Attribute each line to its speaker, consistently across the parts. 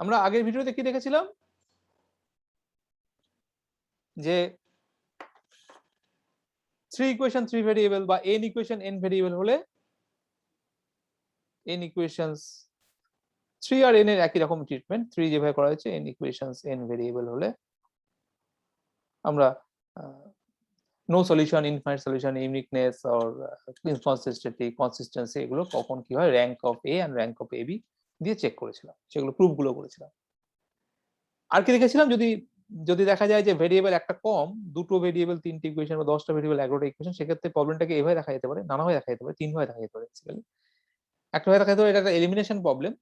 Speaker 1: আমরা আগের ভিডিওতে কি দেখেছিলাম যে 3 ইকুয়েশন 3 ভেরিয়েবল বা n ইকুয়েশন n ভেরিয়েবল হলে n ইকুয়েশনস 3 আর n এর একই রকম ট্রিটমেন্ট, 3 যেভাবে করা হয়েছে n ইকুয়েশনস n ভেরিয়েবল হলে আমরা no solution, infinite solution, uniqueness or inconsistency, consistency এগুলো কখন কি হয় rank of a and rank of ab দিয়ে চেক করেছিলাম, সেগুলো প্রুফ গুলো করেছিলাম। আর কি দেখেছিলাম, যদি দেখা যায় যে ভেরিয়েবল একটা কম, দুটো ভেরিয়েবল 3টি ইকুয়েশন বা 10টা ভেরিয়েবল 11টা ইকুয়েশন, সেক্ষেত্রে প্রবলেমটাকে এভাবে দেখা যেতে পারে, নানাভাবে দেখা যেতে পারে, 3 ভাবে দেখা যেতে পারে বেসিক্যালি। একটা ভাবে দেখা যেতে পারে এটা একটা এলিমিনেশন প্রবলেম,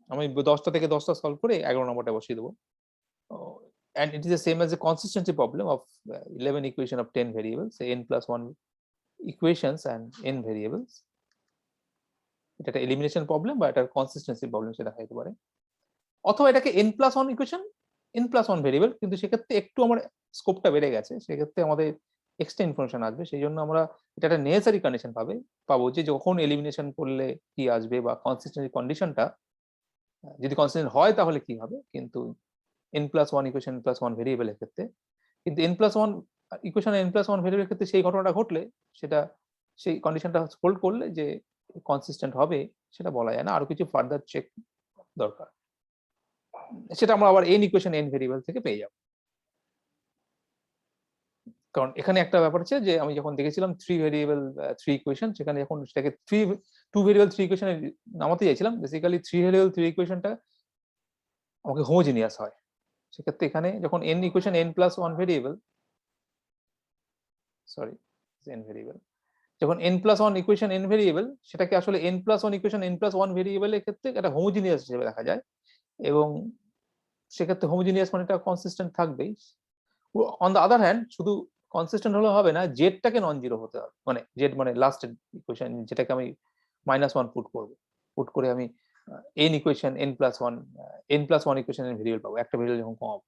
Speaker 1: আমি 10টা থেকে 10টা সলভ করে 11 নম্বরটা বসিয়ে দেবো। And it is the same as a consistency problem of 11 equation of 10 variables, say n plus 1 equations and n variables. এটা একটা এলিমিনেশন প্রবলেম বা এটা কনসিস্টেন্সি প্রবলেম সেটা হতে পারে। অথবা এটাকে n plus 1 equation, n plus 1 variable, কিন্তু সেক্ষেত্রে একটু আমার স্কোপটা বেড়ে গেছে, সেক্ষেত্রে আমাদের এক্সট্রা ইনফরমেশন আসবে, সেই জন্য আমরা এটা একটা নেসেসারি কন্ডিশন পাবো যে যখন এলিমিনেশন করলে কি আসবে বা কনসিস্টেন্সি কন্ডিশনটা যদি কনসিস্টেন্ট হয় তাহলে কি হবে, কিন্তু n plus 1 equation n plus 1 ভেরিয়েবলের ক্ষেত্রে, কিন্তু n plus 1 equation n plus 1 ভেরিয়েবলের ক্ষেত্রে সেই ঘটনাটা ঘটলে সেটা সেই কন্ডিশনটা হোল্ড করলে যে কনসিস্টেন্ট হবে সেটা বলা যায় না, আরো কিছু ফার্দার চেক দরকার, সেটা আমরা আবার n ইকুয়েশন n ভেরিয়েবল থেকে পেয়ে যাব। কারণ এখানে একটা ব্যাপার আছে যে আমি যখন দেখেছিলাম 3 ভেরিয়েবল 3 ইকুয়েশন, সেখানে যখন সেটাকে 2 ভেরিয়েবল 3 ইকুয়েশনে নামাতে চাইছিলাম, বেসিক্যালি 3 ভেরিয়েবল 3 ইকুয়েশনটা আমাকে হোমোজিনিয়াস হয়। সেক্ষেত্রে এখানে যখন n equation n plus 1 variable, sorry n variable, যখন n plus 1 equation n variable, সেটাকে আসলে n plus 1 equation n plus 1 ভেরিয়েবলের ক্ষেত্রে এটা হোমোজিনিয়াস হিসেবে দেখা যায়, এবং সেক্ষেত্রে হোমোজিনিয়াস মানে এটা কনসিস্টেন্ট থাকবেই। অন দ্য আদার হ্যান্ড শুধু কনসিস্টেন্ট হলে হবে না, জেডটাকে নন জিরো হতে হবে, মানে জেড মানে লাস্টের ইকুয়েশন যেটাকে আমি -1 পুট করব, পুট করে আমি n equation n plus 1 equation এর ভেরিয়েবল পাবো, একটা ভেরিয়েবল যখন কম।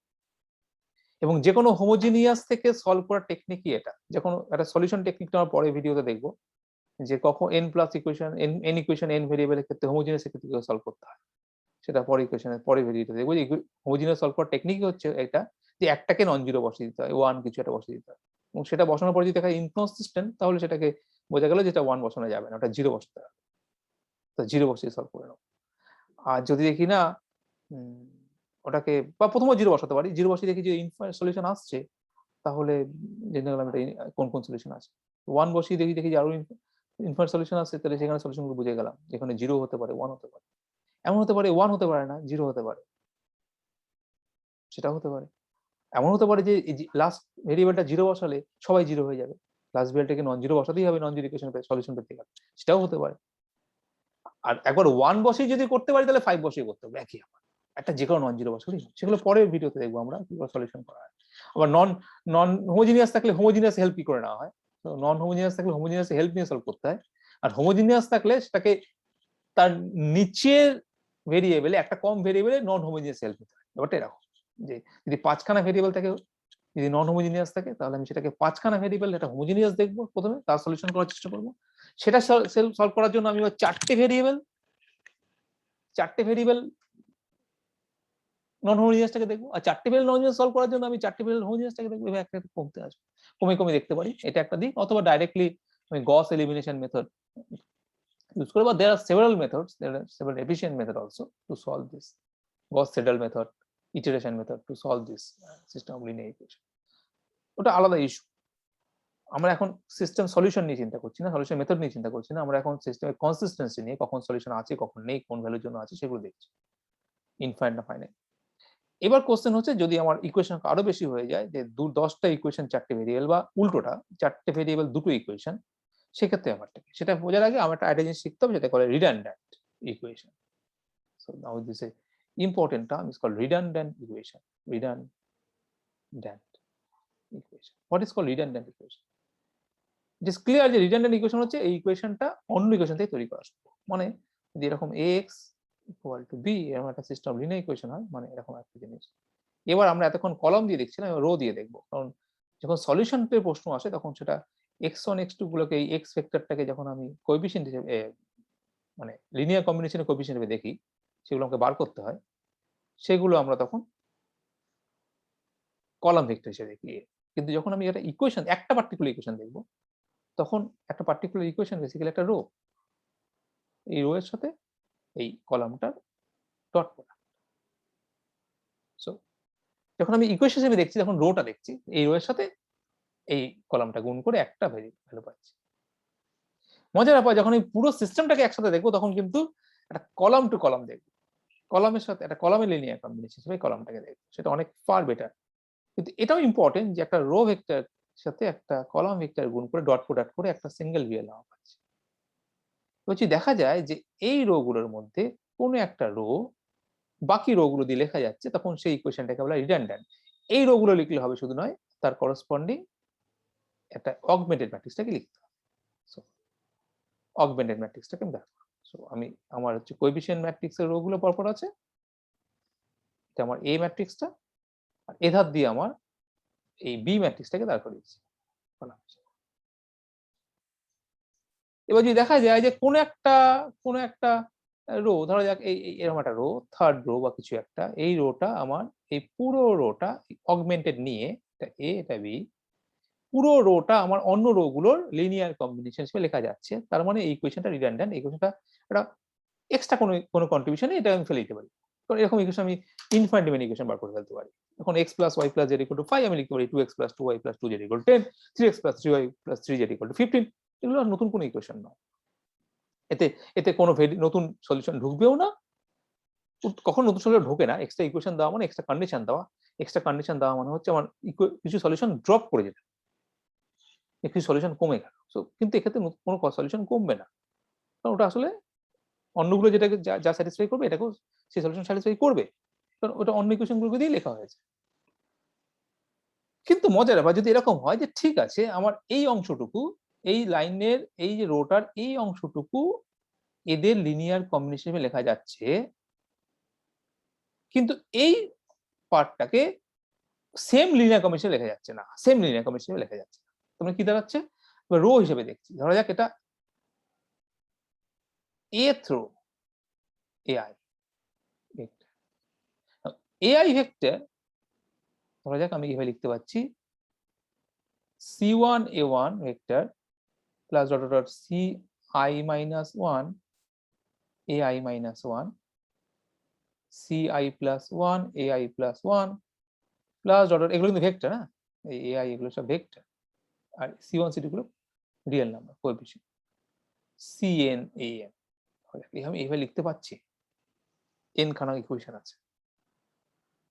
Speaker 1: এবং যে কোনো হোমোজিনিয়াস থেকে সলভ করার টেকনিকই এটা, যখন একটা সলিউশন টেকনিকটা আমরা পরের ভিডিওতে দেখব, যে কখন n plus equation n equation n ভেরিয়েবলের ক্ষেত্রে হোমোজিনিয়াস এর ক্ষেত্রে কিভাবে সলভ করতে হয়, সেটা পরের ইকুয়েশনের পরের ভিডিওতে দেখব। যে হোমোজিনিয়াস সলভ করার টেকনিকই হচ্ছে এটা, যে একটাকে নন জিরো বসিয়ে দিতে হয়, 1 কিছু একটা বসিয়ে দিতে হয়, এবং সেটা বসানোর পর যদি দেখা ইনকনসিস্টেন্ট, তাহলে সেটাকে বোঝা গেল যেটা 1 বসানো যাবে না, ওটা 0 বসাতে হবে, তো 0 বসিয়ে সলভ করে নাও। আর যদি দেখি না ওটাকে, বা প্রথমে 0 বসাতে পারি, 0 বসিয়ে দেখি যে ইনফাইনাইট সলিউশন আসছে, তাহলে জেনে গেলাম এটা কোন সলিউশন আছে। 1 বসিয়ে দেখি যে আরো ইনফাইনাইট সলিউশন আসছে, তাহলে সেখানে সলিউশনগুলো বুঝে গেলাম, যেখানে 0 হতে পারে, 1 হতে পারে, এমন হতে পারে 1 হতে পারে না, 0 হতে পারে, সেটাও হতে পারে। এমন হতে পারে যে লাস্ট ভেরিয়েবলটা 0 বসালে সবাই 0 হয়ে যাবে, লাস্ট ভেরিয়েবলটাকে নন জিরো বসাতেই হবে নন জিরো ইকুয়েশন সলিউশন পেতে গেলে, সেটাও হতে পারে। আর একবার 1 বসিয়ে যদি করতে পারি, তাহলে 5 বসিয়ে করতে হবে, একই ব্যাপার। একটা যেকোনো নন জিরো বসালেই হয়। সেগুলো পরের ভিডিওতে দেখবো আমরা কিভাবে সলিউশন করা হয়। আবার নন নন হোমোজিনিয়াস থাকলে হোমোজিনিয়াস হেল্প কি করে নেওয়া হয়, তো নন হোমোজিনিয়াস থাকলে হোমোজিনিয়াস হেল্প নিয়ে সলভ করতে হয়, আর হোমোজিনিয়াস থাকলে সেটাকে তার নিচের ভেরিয়েবলে একটা কম ভেরিয়েবলে নন হোমোজিনিয়াস হেল্প নিতে হয়। ব্যাপারটা এরকম, যে যদি 5 খানা ভেরিয়েবল থাকে, যদি নন হোমোজিনিয়াস থাকে, তাহলে আমি সেটাকে 5 খানা ভেরিয়েবল একটা হোমোজিনিয়াস দেখবো প্রথমে, তার সলিউশন করার চেষ্টা করব। সেটা সলভ করার জন্য আমি 4টে ভেরিয়েবল নন হোমোজিনিয়াসটাকে দেখবো, আর 4টে ভেরিয়েবল নন হোমোজিনিয়াস সলভ করার জন্য আমি 4টে ভেরিয়েবল হোমোজিনিয়াসটাকে দেখবো, এভাবে একটা কমতে আসবে, কমে দেখতে পারি, এটা একটা দিক। অথবা ডাইরেক্টলি আমি গস এলিমিনেশন মেথড ইউজ করব। There are several methods, there are several efficient method also to solve this. Gauss-Seidel method, iteration method to solve this system of linear equation. ওটা আলাদা ইস্যু। আমরা এখন সিস্টেম সলিউশন নিয়ে চিন্তা করছি না, সলিউশন মেথড নিয়ে চিন্তা করছি না, আমরা এখন সিস্টেমের কনসিস্টেন্সি নিয়ে, কখন সলিউশন আছে কখন নেই, কোন ভ্যালুর জন্য আছে সেগুলো দেখছি, ইনফাইনাইট না ফাইনাইট। এবার কোশ্চেন হচ্ছে, যদি আমার ইকুয়েশন আরো বেশি হয়ে যায়, যে 10টা ইকুয়েশন 4টে ভেরিয়েবল, বা উল্টোটা 4টে ভেরিয়েবল 2টো ইকুয়েশন, সেক্ষেত্রে ব্যাপারটা কি, সেটা বোঝার আগে আমার একটা জিনিস শিখতে হবে, যেটা করে redundant equation. So now this is important term is called redundant equation. Redundant equation. What is called redundant equation? It is clear যে redundant equation হচ্ছে এই ইকুয়েশনটা অন্য ইকুয়েশন থেকে তৈরি করা সম্ভব। মানে যদি এরকম ax equal to b এরকম একটা সিস্টেম লিনিয়ার ইকুয়েশন হয়, মানে এরকম একটা জিনিস। এবার আমরা এতক্ষণ কলাম দিয়ে দেখছিলাম, রো দিয়ে দেখবো, কারণ যখন সলিউশন পেয়ে প্রশ্ন আসে, তখন সেটা x1 x2 গুলোকে, এই x ভেক্টরটাকে যখন আমি কোএফিসিয়েন্ট হিসেবে মানে লিনিয়ার কম্বিনেশনের কোএফিসিয়েন্ট হিসেবে দেখি, সেগুলো আমাকে বার করতে হয়, সেগুলো আমরা তখন কলাম ভেক্টর হিসেবে দেখি। কিন্তু যখন আমি একটা ইকুয়েশন, একটা পার্টিকুলার ইকুয়েশন দেখব, তখন একটা পার্টিকুলার ইকুয়েশন বেসিক্যালি একটা রো। এই রো এর সাথে এই কলামটার ডট প্রোডাক্ট। সো যখন আমি ইকুয়েশন হিসেবে দেখছি, তখন রোটা দেখছি, এই রো এর সাথে এই কলামটা গুণ করে একটা ভ্যালু পাচ্ছি। মজার ব্যাপার, যখন এই পুরো সিস্টেমটাকে একসাথে দেখবো, তখন কিন্তু একটা কলাম টু কলাম দেখবো। কলামের সাথে একটা কলামের লিনিয়ার কম্বিনেশন হিসেবে কলামটাকে দেখবো। সেটা অনেক ফার বেটার। কিন্তু এটাও ইম্পর্টেন্ট যে একটা রো ভেক্টর সাথে একটা কলাম ভেক্টর গুণ করে ডট প্রোডাক্ট করে একটা সিঙ্গেল রিয়েল নাম্বার পাচ্ছি। বলছি দেখা যায় যে এই রো গুলোর মধ্যে কোনো একটা রো বাকি রো গুলো দিয়ে লেখা যাচ্ছে, তখন সেই ইকুয়েশনটাকে বলা রিডান্ডেন্ট। এই রো গুলো লিখলে হবে শুধু নয়, তার করসপন্ডিং একটা অগমেন্টেড ম্যাট্রিক্সটাকে লিখতে হবে। সো অগমেন্টেড ম্যাট্রিক্সটাকে আমি দেখো। সো আমি আমার হচ্ছে কোএফিসিয়েন্ট ম্যাট্রিক্সের রো গুলো পরপর আছে। এটা আমার এ ম্যাট্রিক্সটা, আর এ ধার দিয়ে আমার এই বি ম্যাট্রিক্সটাকে দাঁড় করিয়েছি। এবার যদি দেখা যায় যে কোনো একটা রো, ধরা যাক এরকম একটা রো, থার্ড রো বা কিছু একটা, এই রোটা আমার এই পুরো রোটা অগমেন্টেড নিয়ে, এটা এ এটা বি, পুরো রোটা আমার অন্য রো গুলোর লিনিয়ার কম্বিনেশন হিসেবে লেখা যাচ্ছে। তার মানে এই ইকুয়েশনটা রিডান্ডেন্ট, এই ইকুয়েশনটা একটা এক্সট্রা কোনো কন্ট্রিবিউশন নেই, এটা আমি ফেলে দিতে পারি। কারণ এরকম ইকুয়েশন আমি ইনফাইনাইট ডিমেনশন ইকুয়েশন বার করে ফেলতে পারি। এখন x + y + z = 5 আমি লিখতে পারি 2x + 2y + 2z = 10, 3x + 3y + 3z = 15। এগুলো আর নতুন কোনো ইকুয়েশন নয়। এতে কোনো নতুন সলিউশন ঢুকবেও না। কখন নতুন সলিউশন ঢোকে না, এক্সট্রা ইকুয়েশন দেওয়া মানে এক্সট্রা কন্ডিশন দেওয়া। এক্সট্রা কন্ডিশন দেওয়া মানে হচ্ছে আমার কিছু সলিউশন ড্রপ করে যেতে, কিছু সলিউশন কমে গেল। সো কিন্তু এক্ষেত্রে কোনো সলিউশন কমবে না, কারণ ওটা আসলে অন্যগুলো যেটাকে যা স্যাটিসফাই করবে, এটাকেও সেই সলিউশন স্যাটিসফাই করবে, কারণ ওটা অন্য ইকুয়েশন গুলোকে দিয়ে লেখা হয়েছে। কিন্তু মজার ব্যাপার, যদি এরকম হয় যে ঠিক আছে, আমার এই অংশটুকু, এই লাইনের এই যে রোটার এই অংশটুকু এদের লিনিয়ার কম্বিনেশন হিসেবে লেখা যাচ্ছে, কিন্তু এই পার্টটাকে সেম লিনিয়ার কম্বিনেশন লেখা যাচ্ছে না, সেম লিনিয়ার কম্বিনেশন হিসেবে লেখা যাচ্ছে না। তোমরা কি দাঁড়াচ্ছে, রো হিসেবে দেখছি। ধরা যাক এটা ith row, AI vector. AI vector ধরা যাক আমি এভাবে লিখতে পাচ্ছি c1 a1 vector plus dot dot dot ci minus 1 ai minus 1 ci plus 1 ai plus 1 plus dot dot, এগুলো কিন্তু ভেক্টর। হ্যাঁ, এই এআই এগুলো সব ভেক্টর, আর c1 c2 গুলো real number coefficient cn an। আমি এইভাবে লিখতে পাচ্ছি, n খানা ইকুয়েশন আছে,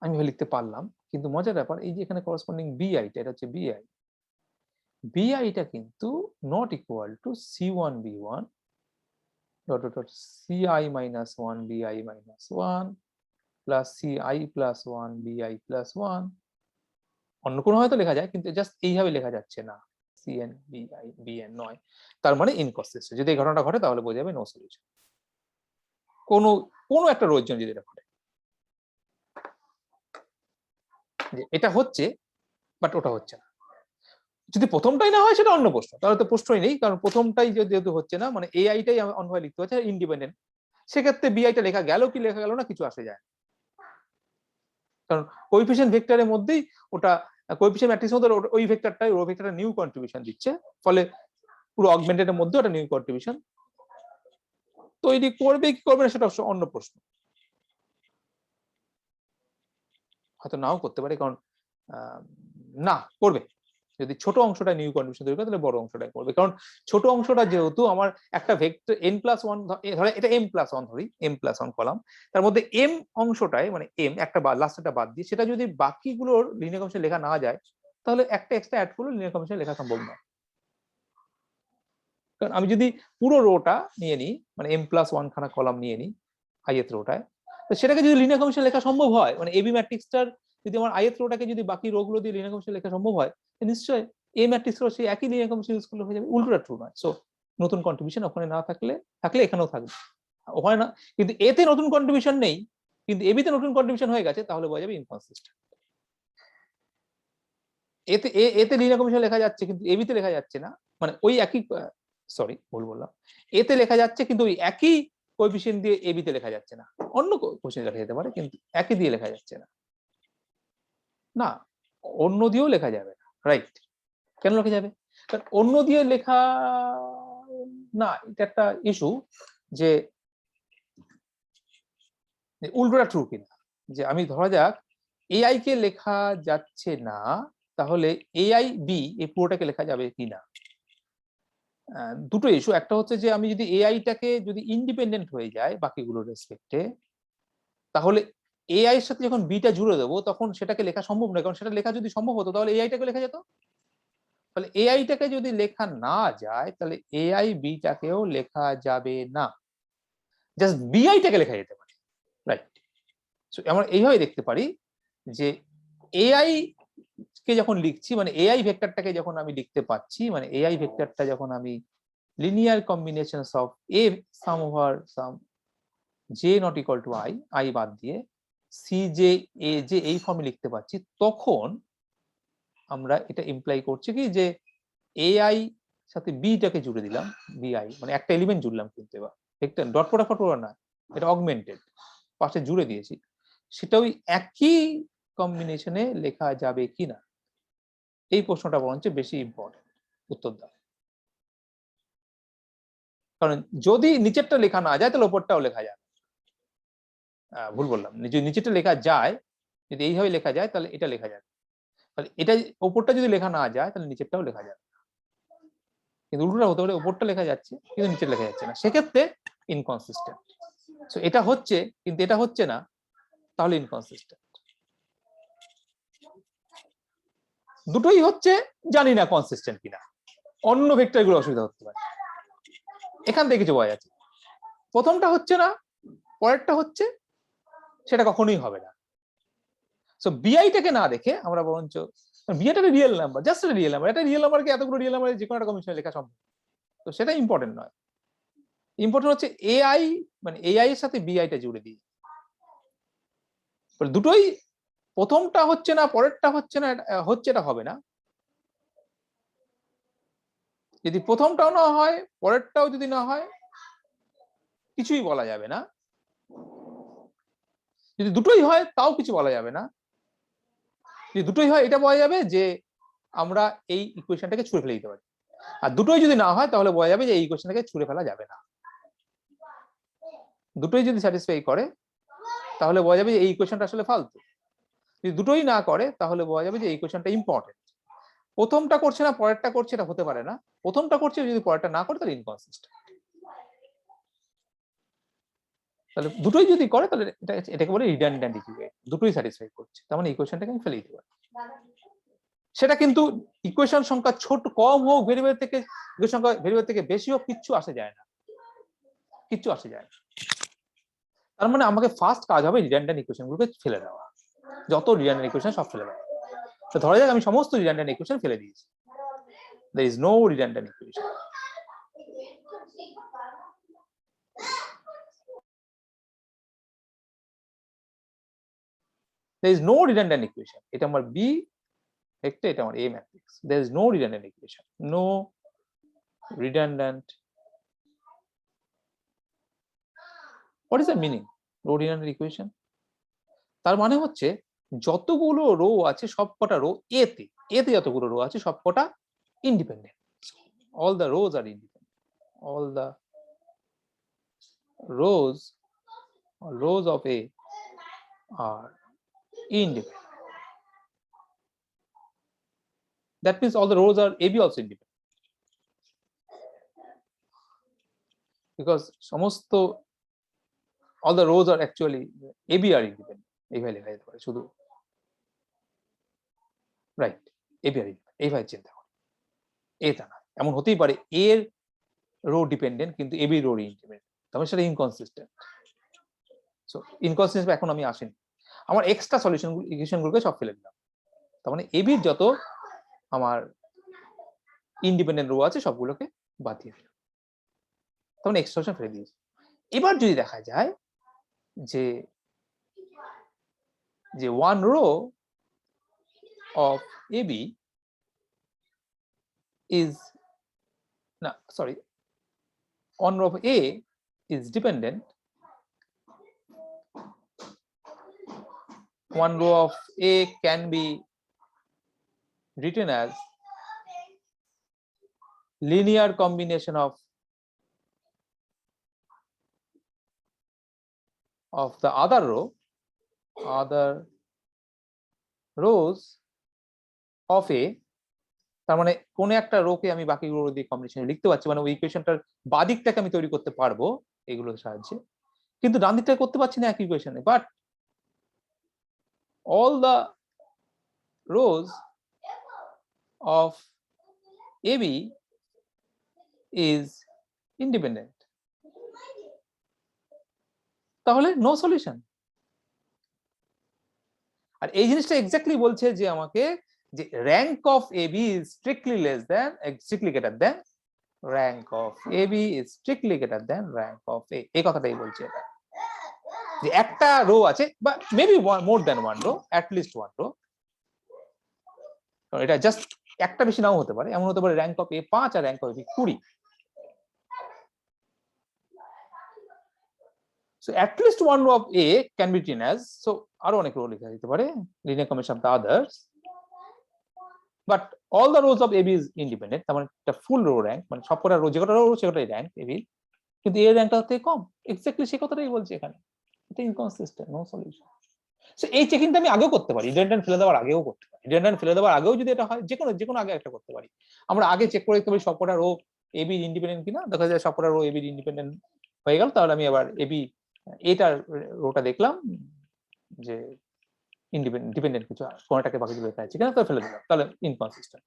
Speaker 1: আমি এভাবে লিখতে পারলাম। কিন্তু মজার ব্যাপার, এই যে এখানে করসপন্ডিং বিআইটা, এটা হচ্ছে বিআই, বিআইটা কিন্তু not equal to c1 b1 dot dot dot ci minus 1 bi minus 1 plus ci plus 1 bi plus 1। অন্য কোনো হয়তো লেখা যায়, কিন্তু জাস্ট এইভাবে লেখা যাচ্ছে না, cn bi bn নয়। তার মানে ইনকনসিস্টেন্ট। যদি এই ঘটনাটা ঘটে তাহলে বোঝা যাবে নো সলিউশন। কোনো একটা রোর জন্য যদি এটা ঘটে, যে এটা হচ্ছে বাট ওটা হচ্ছে না। যদি প্রথমটাই না হয় সেটা অন্য প্রশ্ন, তাহলে তো প্রশ্নই নেই, কারণ প্রথমটাই যেহেতু হচ্ছে না, মানে এআইটাই অন্যভাবে লিখতে হচ্ছে, ইন্ডিপেন্ডেন্ট, সেক্ষেত্রে বিআইটা লেখা গেল কি লেখা গেল না কিছু আসে যায়, কারণ কোএফিসিয়েন্ট ভেক্টরের মধ্যেই ওটা, কোএফিসিয়েন্ট ম্যাট্রিক্সের মধ্যে ওই ভেক্টরটাই, রো ভেক্টরটা নিউ কন্ট্রিবিউশন দিচ্ছে, ফলে পুরো অগমেন্টেড এর মধ্যে ওটা নিউ কন্ট্রিবিউশন তৈরি করবে কি করবে না সেটা অন্য প্রশ্ন, হয়তো নাও করতে পারে, কারণ না করবে। যদি ছোট অংশটা নিউ কন্ট্রিবিউশন তৈরি করে, তাহলে বড় অংশটাই করবে, কারণ ছোট অংশটা যেহেতু আমার একটা ভেক্টর n+1, ধরে এটা m+1 ধরি, m+1 কলাম, তার মধ্যে m অংশটায় মানে m একটা লাস্টটা বাদ দিয়ে, সেটা যদি বাকিগুলোর লিনিয়ার কম্বিনেশন লেখা না যায়, তাহলে একটা এক্সট্রা অ্যাড করলে লিনিয়ার কম্বিনেশন লেখা সম্ভব নয়। কারণ আমি যদি পুরো রোটা নিয়ে নিই, মানে m+1 খানা কলাম নিয়ে নিই ith রোটায়, তো সেটাকে যদি লিনিয়ার কম্বিনেশন লেখা সম্ভব হয়, মানে এবি ম্যাট্রিক্সটার যদি আমার ith রোটাকে যদি বাকি রো গুলো দিয়ে লিনিয়ার কম্বিনেশন লেখা সম্ভব হয়, নিশ্চয়ই এ ম্যাট্রিক্সেরও সেই একই লিনিয়ার কম্বিনেশন ইউজ করলে হয়ে যাবে। উল্টোটা ট্রু নয়। সো নতুন কন্ট্রিবিউশন ওখানে না থাকলে এখানেও থাকবে, ওখানে না, কিন্তু এতে নতুন কন্ট্রিবিউশন নেই, কিন্তু এবিতে নতুন কন্ট্রিবিউশন হয়ে গেছে, তাহলে বোঝা যাবে ইনকনসিস্টেন্ট। এতে লিনিয়ার কম্বিনেশন লেখা যাচ্ছে কিন্তু এবিতে লেখা যাচ্ছে না, মানে ওই একই, সরি ভুল বললাম, এতে লেখা যাচ্ছে কিন্তু ওই একই কোএফিসিয়েন্ট দিয়ে এবি তে লেখা যাচ্ছে না, অন্য কোএফিসিয়েন্ট লেখা যেতে পারে, কিন্তু একই দিয়ে লেখা যাচ্ছে না। না, অন্য দিয়েও লেখা যাবে না, রাইট? কেন লেখা যাবে? কারণ অন্য দিয়ে লেখা না, এটা একটা ইস্যু যে উল্টোটা ট্রু কিনা। যে আমি ধরা যাক এআই কে লেখা যাচ্ছে না, তাহলে এআই বি এই পুরোটাকে লেখা যাবে কিনা। দুটো ইস্যু, একটা হচ্ছে যে আমি যদি এআইটাকে যদি ইন্ডিপেন্ডেন্ট হয়ে যায় বাকিগুলোর রেসপেক্টে, তাহলে এআই এর সাথে যখন বিটা জুড়ে দেবো তখন সেটাকে লেখা সম্ভব নয়, কারণ সেটা লেখা যদি সম্ভব হতো তাহলে এআইটাকে লেখা যেত। তাহলে এআইটাকে যদি লেখা না যায় তাহলে এআই বিটাকেও লেখা যাবে না, জাস্ট বিআইটাকে লেখা যেতে পারে, রাইট? সো আমরা এইভাবে দেখতে পারি যে এআই কে যখন লিখছি, মানে এআই ভেক্টরটাকে যখন আমি লিখতে পাচ্ছি, মানে এআই ভেক্টরটা যখন আমি linear combinations of A some over some J not equal to I বাদ দিয়ে সি জে এ যে এই ফর্মে লিখতে পাচ্ছি, তখন আমরা এটা ইমপ্লাই করছি কি যে এআই সাথে বিটাকে জুড়ে দিলাম, বিআই মানে একটা এলিমেন্ট জুড়লাম, কিন্তু এবার ভেক্টর ডট প্রোডাক্ট না, এটা অগমেন্টেড, পাশে জুড়ে দিয়েছি, সেটা ওই একই কম্বিনেশনে লেখা যাবে কিনা, এই প্রশ্নটা বরঞ্চ বেশি ইম্পর্টেন্ট উত্তর দাও। কারণ যদি নিচেরটা লেখা না যায় তাহলে ওপরটাও লেখা যাবে। ভুল বললাম, যদি নিচেরটা লেখা যায়, যদি এইভাবে লেখা যায় তাহলে এটা লেখা যাবে, তাহলে এটা ওপরটা যদি লেখা না যায় তাহলে নিচেরটাও লেখা যাবে। কিন্তু উল্টোটা হতে পারে, ওপরটা লেখা যাচ্ছে কিন্তু নিচে লেখা যাচ্ছে না, সেক্ষেত্রে ইনকনসিস্টেন্ট। সো এটা হচ্ছে কিন্তু এটা হচ্ছে না, তাহলে ইনকনসিস্টেন্ট। দুটোই হচ্ছে, জানি না কনসিস্টেন্ট কিনা, অন্য ভেক্টরগুলো অসুবিধা হতে পারে। এখান থেকে কিছু বোঝা যাচ্ছে, প্রথমটা হচ্ছে না, পরেরটা হচ্ছে, সেটা কখনোই হবে না। সো বিআইটাকে না দেখে আমরা বরঞ্চ বিআইটা রিয়েল নাম্বার, জাস্ট একটা রিয়েল নাম্বার, এটা রিয়েল নাম্বারকে এতগুলো রিয়েল নাম্বারে যে কোনো একটা কম্বিনেশনে লেখা সম্ভব, তো সেটা ইম্পর্টেন্ট নয়। ইম্পর্টেন্ট হচ্ছে এআই, মানে এআই এর সাথে বিআইটা জুড়ে দিই, দুটোই, প্রথমটা হচ্ছে না পরেরটা হচ্ছে না, হচ্ছে এটা হবে না। যদি প্রথমটাও না হয় পরেরটাও যদি না হয় কিছুই বলা যাবে না, যদি দুটোই হয় তাও কিছু বলা যাবে না, যদি দুটোই হয় এটা বলা যাবে যে আমরা এই ইকুয়েশনটাকে ছুঁড়ে ফেলে দিতে পারি, আর দুটোই যদি না হয় তাহলে বলা যাবে যে এই ইকুয়েশনটাকে ছুঁড়ে ফেলা যাবে না। দুটোই যদি স্যাটিসফাই করে তাহলে বলা যাবে যে এই ইকুয়েশনটা আসলে ফালতু, যদি দুটোই না করে তাহলে বলা যাবে যে এই ইকুয়েশনটা ইম্পর্টেন্ট। প্রথমটা করছে না পরেরটা করছে, এটা হতে পারে না, প্রথমটা করছে যদি পরেরটা না করে তাহলে ইনকনসিস্টেন্ট। তাহলে দুটোই যদি করে তাহলে এটাকে বলে রিডান্ডেন্ট ইকুয়েশন, দুটোই স্যাটিসফাই করছে, তার মানে ইকুয়েশনটাকে আমি ফেলে দিতে পারি। সেটা কিন্তু ইকুয়েশন সংখ্যা ছোট কম হোক, ভেরিয়েবল থেকে বেশি হোক, কিচ্ছু আসে যায় না, কিচ্ছু আসে যায় না। তার মানে আমাকে ফার্স্ট কাজ হবে রিডান্ডেন্ট ইকুয়েশনগুলোকে ফেলে দেওয়া, যত রিডান্ডেন্ট ইকুয়েশন সব ফেলে দেওয়া। তো ধরা যাক আমি সমস্ত রিডান্ডেন্ট ইকুয়েশন ফেলে দিয়েছি, there is no redundant equation. There is no redundant equation. এটা আমার B ভেক্টর, এটা আমার A matrix. There is no redundant equation. No redundant. What is the meaning? No redundant equation. তার মানে হচ্ছে যতগুলো রো আছে সবকটা রো A তে, A তে যতগুলো রো আছে সবকটা independent. All the rows are independent. All the rows of A are independent. That means all the rows are AB also independent. Because সমস্ত all the rows are actually AB are independent. এইভাবে লেখা যেতে পারে শুধু, right? AB are independent, এইভাবে চিন্তা করো। এটা না, এমন হতেই পারে এর রো ডিপেন্ডেন্ট কিন্তু AB রো ইন্ডিপেন্ডেন্ট, তাহলে সেটা ইনকনসিস্টেন্ট। সো ইনকনসিস্টেন্ট এখন আমি আসেনি, আমার এক্সট্রা সলিউশন ইকুয়েশনগুলোকে সব ফেলে দিলাম, তার মানে AB এর যত আমার ইন্ডিপেন্ডেন্ট রো আছে সবগুলোকে বাদ দিয়ে দিলাম, তার মানে এক্সট্রা সলিউশন ফেলে দিয়েছি। এবার যদি দেখা যায় যে one row of AB is one row of A is dependent, one row of A can be written as linear combination of the other rows of A, তার মানে কোন একটা রোকে আমি বাকি রো দিয়ে কম্বিনেশনে লিখতে পারছি, মানে ওই ইকুয়েশনটার বাদিকটাকে আমি তৈরি করতে পারবো এগুলোর সাহায্যে, কিন্তু ডান দিকটা করতে পারছি না এক ইকুয়েশনে। But all the rows of AB is independent, তাহলে নো সলিউশন। আর এই জিনিসটা এক্স্যাক্টলি বলছে যে আমাকে যে rank of AB is strictly less than strictly greater than rank of AB is strictly greater than rank of A, এই কথাটাই বলছে এটা, যে একটা রো আছে বা maybe more than one row, at least one row, এটা জাস্ট একটা বেশি নাও হতে পারে, এমন হতে পারে র্যাঙ্ক অফ এ 5 আর rank of b 20। So at least one row of A can be written as, so আরো অনেক রো লেখা যেতে পারে, linear combination of the others, but all the rows of AB is independent, তার মানে একটা ফুল rho rank, মানে সবকটা রো, যে কটা রো সেটাই র্যাঙ্ক AB, কিন্তু এর র্যাঙ্কটা থেকে কম, এক্স্যাক্টলি সেই কথাটাই বলছে এখানে, এটা ইনকনসিস্টেন্ট, নো সলিউশন। সো এই চেকিংটা আমি আগেও করতে পারি, রিডান্ডেন্ট ফেলে দেওয়ার আগেও করতে পারি, রিডান্ডেন্ট ফেলে দেওয়ার আগেও যদি এটা হয়, যে কোনো আগে একটা করতে পারি, আমরা আগে চেক করে দেখতে পারি সবকটা রো AB ইন্ডিপেন্ডেন্ট কিনা, দেখা যায় সবকটা রো AB ইন্ডিপেন্ডেন্ট হয়ে গেল, তাহলে আমি আবার AB এটার রোটা দেখলাম যে ডিপেন্ডেন্ট কিছু কোনটাকে বাকি দিকে আছে কিনা, তো ফেলে দিলাম, তাহলে ইনকনসিস্টেন্ট।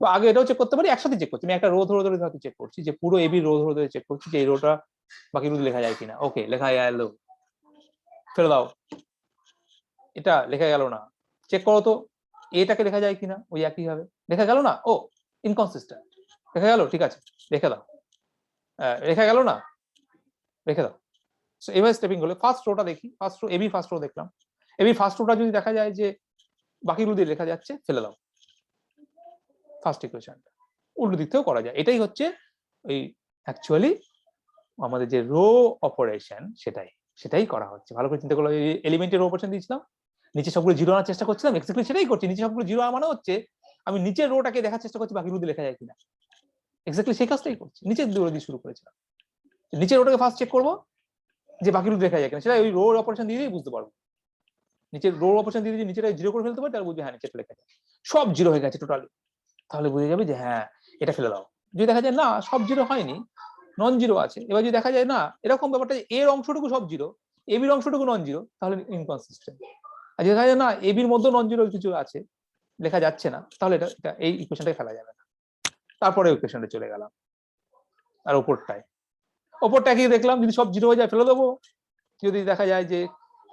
Speaker 1: তো আগে এটাও চেক করতে পারি, একসাথে চেক করছি, আমি একটা রো ধরে ধরে হয়তো চেক করছি, যে পুরো এবি রো ধরে ধরে চেক করছি যে এই রোটা বাকি রো লেখা যায় কিনা, ওকে লেখা গেল, ফেলে দাও, এটা লেখা গেল না, চেক করো তো এটাকে লেখা যায় কিনা, ওই একই ভাবে লেখা গেল না, ও ইনকনসিস্টেন্ট, লেখা গেল, ঠিক আছে রেখে দাও, লেখা গেল না, রেখে দাও। সো এভাবে স্টেপিং হলো, ফার্স্ট রোটা দেখি, first row a b, first row দেখলাম, এবি ফার্স্ট রোটা যদি দেখা যায় যে বাকি রো দিয়ে লেখা যাচ্ছে, ফেলে দাও ফার্স্ট ইকুয়েশনটা। উল্টো দিক থেকেও করা যায়, এটাই হচ্ছে ওই অ্যাকচুয়ালি আমাদের যে রো অপারেশন সেটাই করা হচ্ছে। ভালো করে চিন্তা করলে এলিমেন্টের রো অপারেশন দিয়েছিলাম, নিচে সবগুলো জিরো আনার চেষ্টা করছিলাম, এক্স্যাক্টলি সেটাই করছি, নিচে সবগুলো জিরো মানে হচ্ছে আমি নিচের রোটাকে দেখার চেষ্টা করছি বাকি রো দিয়ে লেখা যায় কিনা, এক্স্যাক্টলি সেই কাজটাই করছি, নিচের রো দিয়ে শুরু করেছিলাম, নিচের রোটাকে ফার্স্ট চেক করবো যে বাকি রো লেখা যায় কিনা, সেটা ওই রো অপারেশন দিয়েই বুঝতে পারবো, নিচের রো অপারেশন দিয়ে যদি নিচেটা জিরো করে ফেলতে পারি, তাহলে বুঝবে হ্যাঁ নিচেটা লেখা যায়, সব জিরো হয়ে গেছে টোটালি, তাহলে বুঝে যাবে যে হ্যাঁ এটা ফেলে দাও। যদি দেখা যায় না সব জিরো হয়নি, নন জিরো আছে, এবার যদি দেখা যায় না এরকম ব্যাপারটা, এর অংশটুকু সব জিরো, এবির অংশটুকু নন জিরো, তাহলে ইনকনসিস্টেন্ট। আর যদি দেখা যায় না এবির মধ্যে নন জিরো কিছু আছে, লেখা যাচ্ছে না, তাহলে এটা এই ইকুয়েশনটাকে ফেলা যাবে না। তারপরে ইকুয়েশনটা চলে গেলাম, আর ওপরটা কি দেখলাম, যদি সব জিরো হয়ে যায় ফেলে দেবো, যদি দেখা যায় যে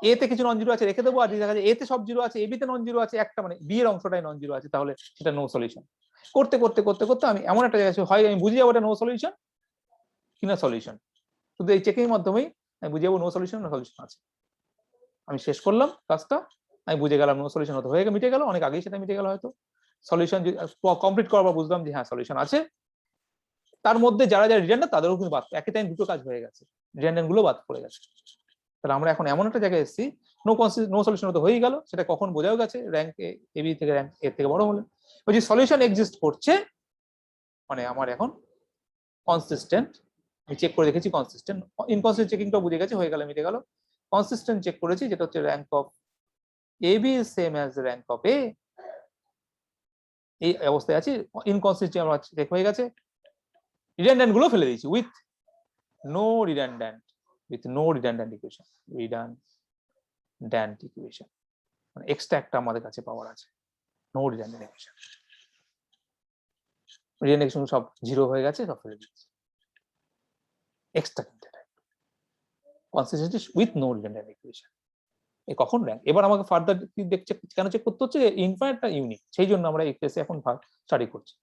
Speaker 1: এ তে কিছু নন জিরো আছে রেখে দেবো, আর যদি দেখা যায় এ তে সব জিরো আছে, এবি তে নন জিরো আছে একটা, মানে বি এর অংশটাই নন জিরো আছে, তাহলে সেটা নো সলিউশন। করতে করতে করতে করতে আমি এমন একটা জায়গায় হয় আমি বুঝে যাবো এটা নো সলিউশন কিনা সলিউশন, শুধু এই চেকিং এর মাধ্যমেই আমি বুঝে যাবো নো সলিউশন না সলিউশন আছে। আমি শেষ করলাম কাজটা, আমি বুঝে গেলাম নো সলিউশন হতে হয়ে মিটে গেল, অনেক আগেই সেটা মিটে গেল হয়তো, সলিউশন কমপ্লিট করার পর বুঝলাম যে হ্যাঁ সলিউশন আছে, তার মধ্যে যারা যারা রিডান্ডেন্ট তাদেরও কিন্তু বাদ, একই টাইম দুটো কাজ হয়ে গেছে, রিডান্ডেন্ট গুলো বাদ পড়ে গেছে। তাহলে আমরা এখন এমন একটা জায়গায় এসেছি, নো সলিউশন তো হয়ে গেল, সেটা কখন বোঝাও গেছে র্যাঙ্ক এবি থেকে র্যাঙ্ক এর থেকে বড় হলে, ওই যে সলিউশন এক্সিস্ট করছে, মানে আমার এখন কনসিস্টেন্ট, আমি চেক করে দেখেছি কনসিস্টেন্ট, ইনকনসিস্টেন্ট চেকিংটা বুঝে গেছে, হয়ে গেল মিটে গেল, কনসিস্টেন্ট চেক করেছি যেটা হচ্ছে rank of AB is same as rank of A, এই অবস্থায় আছি, ইনকনসিস্টেন্ট আমার চেক হয়ে গেছে, রিডান্ডেন্ট গুলো ফেলে দিয়েছি with no redundant equation, redundant equation মানে এক্সট্রা একটা আমাদের কাছে পাওয়ার আছে, no redundant equation, redundant equation সব জিরো হয়ে গেছে, সব ফেলে দিয়েছি, extra consistency with no redundant equation. এই কখন র্যাঙ্ক, এবার আমাকে ফার্দার দেখছে কেন চেক করতে হচ্ছে, ইনফাইনাইটটা ইউনিক, সেই জন্য আমরা এই কেসে এখন স্টাডি করছি।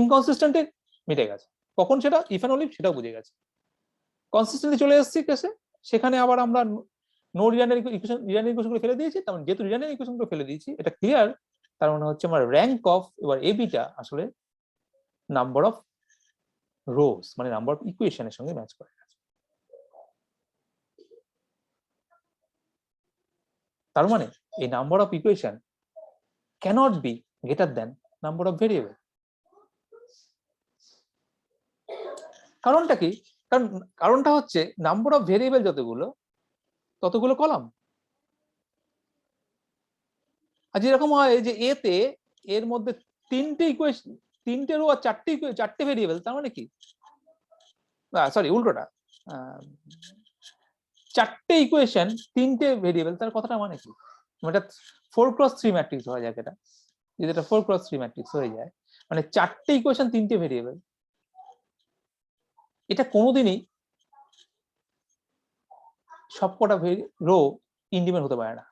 Speaker 1: ইনকনসিস্টেন্টে মিটে গেছে, কখন সেটা ইফ এন্ড অনলি সেটাও বুঝে গেছে, কনসিস্টেন্টলি চলে এসেছি কেসে, সেখানে আবার আমরা নো রিডান্ডেন্ট ইকুয়েশনগুলো ফেলে দিয়েছি, তার মানে যেহেতু রিডান্ডেন্ট ইকুয়েশনগুলো ফেলে দিয়েছি এটা ক্লিয়ার, তার মানে হচ্ছে আমার র্যাঙ্ক অফ এবার এবিটা আসলে নাম্বার অফ রোজ মানে নাম্বার অফ ইকুয়েশনের সঙ্গে ম্যাচ করে গেছে। তার মানে এই number of equation cannot be greater than number of variable. কারণটা কি? কারণটা হচ্ছে নাম্বার অফ ভেরিয়েবল যতগুলো ততগুলো কলাম। আর যেরকম হয় যে এতে এর মধ্যে তিনটে ইকুয়েশন, তিনটে রো আর চারটে ভেরিয়েবল, তার মানে কি, সরি উল্টোটা, চারটে ইকুয়েশন তিনটে ভেরিয়েবল, তার কথাটা মানে কি, এটা 4x3 ম্যাট্রিক্স হয়ে যায়। এটা যদি এটা 4x3 ম্যাট্রিক্স হয়ে যায় মানে চারটে ইকুয়েশন তিনটে ভেরিয়েবল, এটা কোনোদিনই সবকটা রো ইন্ডিপেন্ডেন্ট হতে পারে না।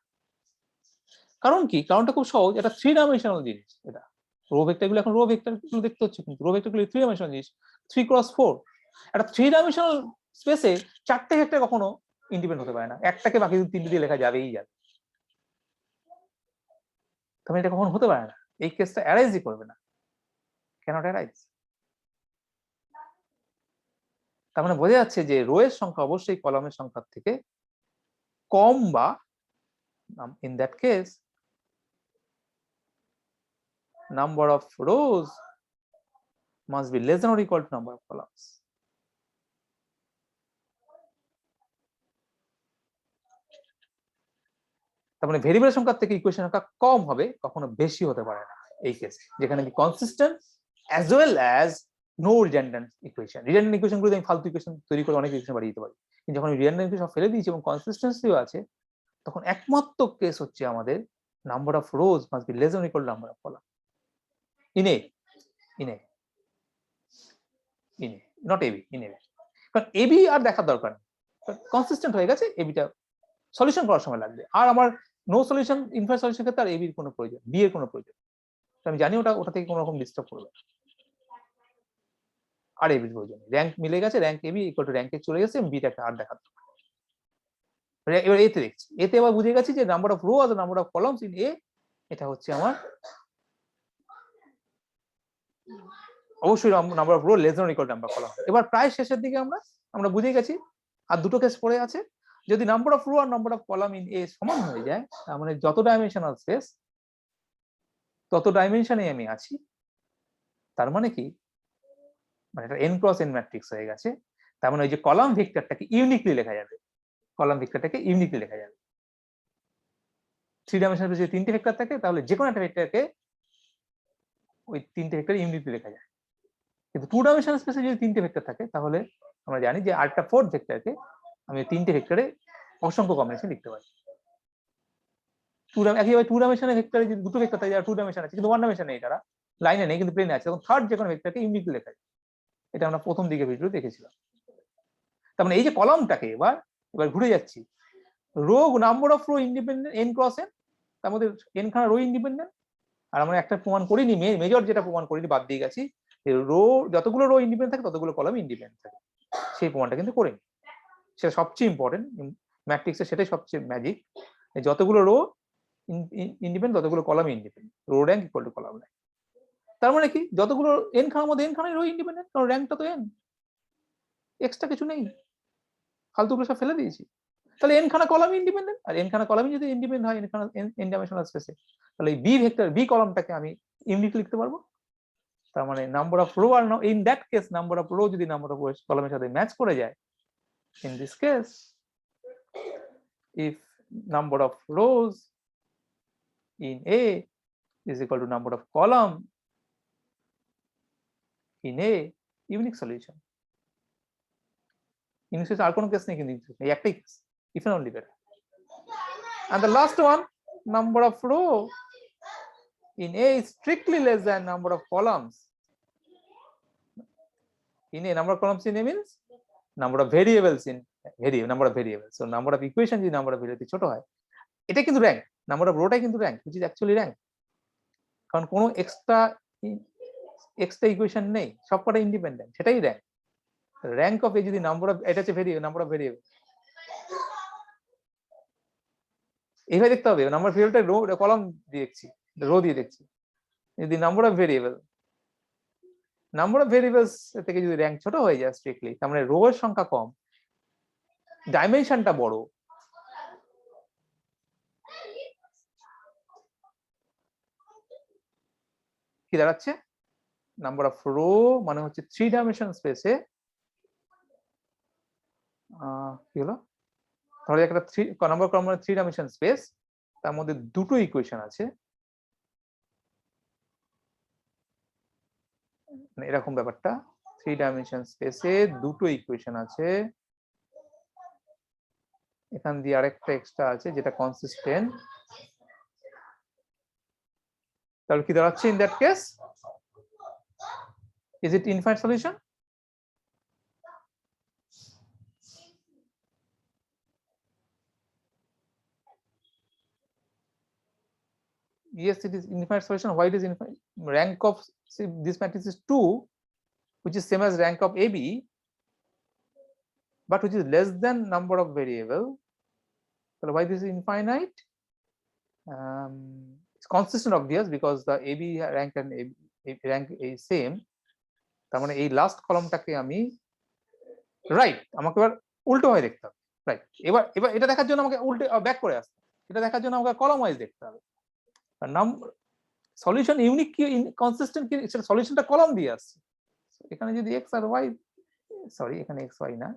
Speaker 1: কারণ কি? কারণটা খুব সহজ, এটা 3 ডাইমেনশনাল জিনিস। এটা রো ভেক্টর গুলো, এখন রো ভেক্টর গুলো দেখতে হচ্ছে, কিন্তু রো ভেক্টর গুলো 3 ডাইমেনশনাল জিনিস, 3x4। একটা 3 ডাইমেনশনাল স্পেসে চারটে ভেক্টর কখনো ইন্ডিপেন্ডেন্ট হতে পারে না, একটাকে বাকি তিনটে দিয়ে লেখা যাবেই যাবে। তবে এটা কখনো হতে পারে না, এই কেসটা অ্যারাইজই করবে না, ক্যানট অ্যারাইজ। তার মানে বোঝা যাচ্ছে যে রো এর সংখ্যা অবশ্যই কলামের সংখ্যার থেকে কম, বা in that case number of rows must be less than or equal to number of columns. তার মানে ভেরিয়েবলের সংখ্যা থেকে ইকুয়েশন সংখ্যা কম হবে, কখনো বেশি হতে পারে না এই কেসে, যেখানে আমি consistent as well as no redundant equation. Redundant equation গুলো আমি ফালতু ইকুয়েশন তৈরি করে অনেক ইকুয়েশন বাড়িয়ে দিতে পারি, কিন্তু যখন রিডান্ডেন্ট ইকুয়েশন ফেলে দিয়েছি এবং কনসিস্টেন্সিও আছে, তখন একমাত্র কেস হচ্ছে আমাদের number of rows must be less than equal to number of column in a not a b, in a. কারণ এবি আর দেখার দরকার নেই, কনসিস্টেন্ট হয়ে গেছে, এবিটা সলিউশন করার সময় লাগবে। আর আমার নো সলিউশন, ইনফারেন্স সলিউশন ক্ষেত্রে আর এবির কোনো প্রয়োজন, বি এর কোনো প্রয়োজন, আমি জানি ওটা থেকে কোনো রকম ডিস্টার্ব করবে না, আর এবির প্রয়োজন। র্যাঙ্ক মিলে গেছে, র্যাঙ্ক এবি ইকুয়াল টু র্যাঙ্কে চলে গেছে, বিটাকে আর দেখার দরকার। এবার এতে দেখছি, এতে আবার বুঝে গেছি যে নাম্বার অফ রো আর number of columns in a, এটা হচ্ছে আমার অবশ্যই number of row less than equal to number of column. এবার প্রায় শেষের দিকে আমরা বুঝে গেছি, আর দুটো কেস পড়ে আছে। যদি নাম্বার অফ রো আর number of column in a সমান হয়ে যায়, তার মানে যত ডাইমেনশনাল স্পেস তত ডাইমেনশনে আমি আছি। তার মানে কি, মানে এটা n ক্রস n ম্যাট্রিক্স হয়ে গেছে। তার মানে ওই যে কলাম ভেক্টরটাকে ইউনিকলি লেখা যাবে, কলাম ভেক্টরটাকে ইউনিকলি লেখা যাবে। 3 ডাইমেনশনাল স্পেসে তিনটে ভেক্টর থাকে, তাহলে যে কোনো একটা ভেক্টরকে ওই তিনটে ভেক্টর ইউনিকলি লেখা যায়। কিন্তু 2 ডাইমেনশনাল স্পেসে যদি তিনটে ভেক্টর থাকে, তাহলে আমরা জানি যে আরেকটা 4th ভেক্টরকে আমি তিনটে ভেক্টরে অসংখ্য কম্বিনেশন লিখতে পারি। একইভাবে 2 ডাইমেনশনাল ভেক্টরে যদি দুটো ভেক্টর থাকে যারা 2 ডাইমেনশন আছে কিন্তু 1 ডাইমেনশন নেই, তারা লাইনে নেই কিন্তু প্লেনে আছে, তখন থার্ড যে কোনো ভেক্টরকে ইউনিকলি লেখা যায়। এটা আমরা প্রথম দিকে ভিডিও দেখেছিলাম। তার মানে এই যে কলামটাকে এবার ঘুরে যাচ্ছি, rho number of rho independent n cross n, তার মধ্যে n খানা রো ইন্ডিপেন্ডেন্ট। আর আমরা একটা প্রমাণ করিনি, মেজর যেটা প্রমাণ করিনি, বাদ দিয়ে গেছি, যে রো যতগুলো রো ইন্ডিপেন্ডেন্ট থাকে ততগুলো কলাম ইন্ডিপেন্ডেন্ট থাকে, সেই প্রমাণটা কিন্তু করিনি। সেটা সবচেয়ে ইম্পর্টেন্ট ম্যাট্রিক্সে, সেটাই সবচেয়ে ম্যাজিক, যতগুলো রো ইন্ডিপেন্ডেন্ট ততগুলো column independent, row rank equal to column rank. তার মানে কি, যতগুলো n খানার মধ্যে n খানাই রো ইন্ডিপেন্ডেন্ট, কারণ র্যাঙ্কটা তো n, এক্সট্রা কিছু নেই, ফালতুগুলো সব ফেলে দিয়েছি। তাহলে n খানা কলাম ইন্ডিপেন্ডেন্ট, আর n খানা কলামই যদি ইন্ডিপেন্ডেন্ট হয় n ডাইমেনশনাল স্পেসে, তাহলে এই বি ভেক্টর, বি কলামটাকে আমি ইউনিক লিখতে পারবো। তার মানে নাম্বার অফ রো আর in that case number of row যদি নাম্বার অফ কলামের সাথে ম্যাচ করে যায়, in this case if number of rows in A is equal to number of column in A, unique solution. Unique solution আর কোনো case নেই, কিন্তু এই একটাই case, if and only that. And the last one, number of row in A is strictly less than number of columns in A. Number of columns in A means number of variables in number of variables. So number of equation যদি number of variables ছোট হয়, এটা কিন্তু rank, number of রোটাই কিন্তু rank, which is actually rank, কারণ কোনো extra equation নেই, সবকটা ইন্ডিপেন্ডেন্ট, সেটাই র্যাঙ্ক। র্যাঙ্ক অফ এ যদি নাম্বার অফ, এটা হচ্ছে ভেরিয়েবল, নাম্বার অফ ভেরিয়েবল, এইভাবে দেখতে হবে। নাম্বার অফ ভেরিয়েবলটা রো কলাম দিয়ে দেখছি, রো দিয়ে দেখছি। যদি নাম্বার অফ ভেরিয়েবলস থেকে যদি র্যাঙ্ক ছোট হয়ে যায় স্ট্রিক্টলি, তার মানে রো এর সংখ্যা কম, ডাইমেনশনটা বড়, কি দাঁড়াচ্ছে নাম্বার অফ রো মানে হচ্ছে 3 ডাইমেনশন স্পেসে কি হলো তাহলে একটা 3 নাম্বার কলাম মানে 3 ডাইমেনশন স্পেস তার মধ্যে দুটো ইকুয়েশন আছে মানে এরকম ব্যাপারটা 3 ডাইমেনশন স্পেসে দুটো ইকুয়েশন আছে এখান দিয়ে আরেকটা এক্সট্রা আছে যেটা কনসিস্টেন্ট তাহলে কি দাঁড়াচ্ছে in that case is it infinite solution yes it is infinite solution why it is infinite rank of this matrix is 2 which is same as rank of AB but which is less than number of variable so why this is infinite it's consistent obvious because the AB rank and AB rank is same তার মানে এই last কলামটাকে আমি right আমাকে এবার উল্টো হয়ে দেখতে হবে রাইট এবার এবার এটা দেখার জন্য আমাকে উল্টে ব্যাক করে আসতে এটা দেখার জন্য আমাকে কলাম ওয়াইজ দেখতে হবে সলিউশন ইউনিক কি কনসিস্টেন্ট কি সেটা সলিউশনটা কলাম দিয়ে আসছে এখানে যদি x আর y সরি এখানে x y না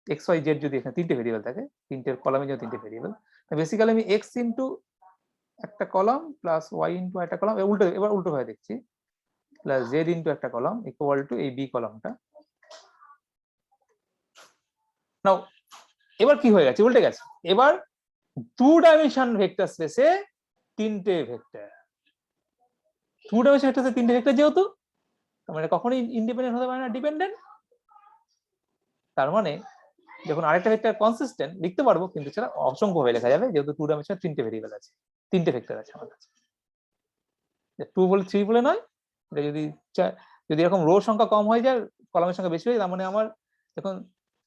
Speaker 1: x y z যদি এখানে তিনটে ভেরিয়েবল থাকে তিনটের কলামে যদি তিনটে ভেরিয়েবল বেসিক্যালি আমি x ইনটু একটা কলাম প্লাস y ইনটু একটা কলাম এবার উল্টো হয়ে দেখছি প্লাস z ইনটু একটা কলাম ইকুয়াল টু এই b কলামটা নাও এবার কি হয়ে গেছে উল্টে গেছে এবার 2 ডাইমেনশন ভেক্টর স্পেসে তিনটে ভেক্টর 2 ডাইমেনশন ভেক্টর স্পেসে তিনটে ভেক্টর যেহেতু তার মানে কখনোই ইন্ডিপেন্ডেন্ট হতে পারে না ডিপেন্ডেন্ট তার মানে যখন আরেকটা ভেক্টর কনসিস্টেন্ট লিখতে পারবো কিন্তু সেটা অসংখ্য ভাবে লেখা যাবে যেহেতু 2 ডাইমেনশনে তিনটে ভেরিয়েবল আছে তিনটে ভেক্টর আছে আমার কাছে 2 বলে 3 বলে নয় এটা যদি যদি এরকম রো সংখ্যা কম হয়ে যায় কলামের সংখ্যা বেশি হয় তার মানে আমার যখন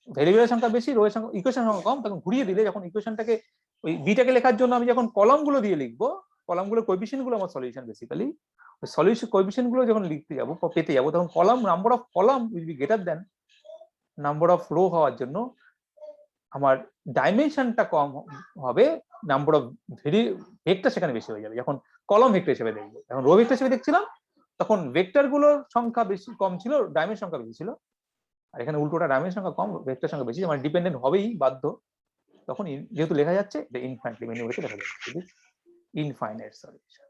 Speaker 1: ভেরিয়েবলের সংখ্যা বেশি রো এর সংখ্যা ইকুয়েশন সংখ্যা কম তখন ঘুরিয়ে দিলে যখন ইকুয়েশনটাকে ওই বিটাকে লেখার জন্য আমি যখন কলামগুলো দিয়ে লিখবো কলামগুলোর কোএফিসিয়েন্ট গুলো আমার সলিউশন বেসিক্যালি ওই সলিউশন কোএফিসিয়েন্ট গুলো যখন লিখতে যাবো পেতে যাবো তখন column number of column will be greater than number of rho হওয়ার জন্য আমার ডাইমেনশনটা কম হবে নাম্বার অফ ভেক্টর সেখানে বেশি হয়ে যাবে যখন কলাম ভেক্টর হিসেবে দেখবো এখন রো ভেক্টর হিসেবে দেখছিলাম তখন ভেক্টর গুলোর সংখ্যা বেশি কম ছিল ডাইমেনশন সংখ্যা বেশি ছিল আর এখানে উল্টোটা ডাইমেনশন সংখ্যা কম ভেক্টর সংখ্যা বেশি মানে ডিপেন্ডেন্ট হবেই বাধ্য তখন যেহেতু লেখা যাচ্ছে এটা ইনফাইনাইটলি মেনি লেখা যাচ্ছে ইনফাইনাইট সলিউশন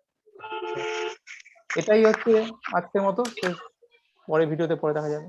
Speaker 1: এটাই হচ্ছে আজকের মতো পরে ভিডিওতে পরে দেখা যাবে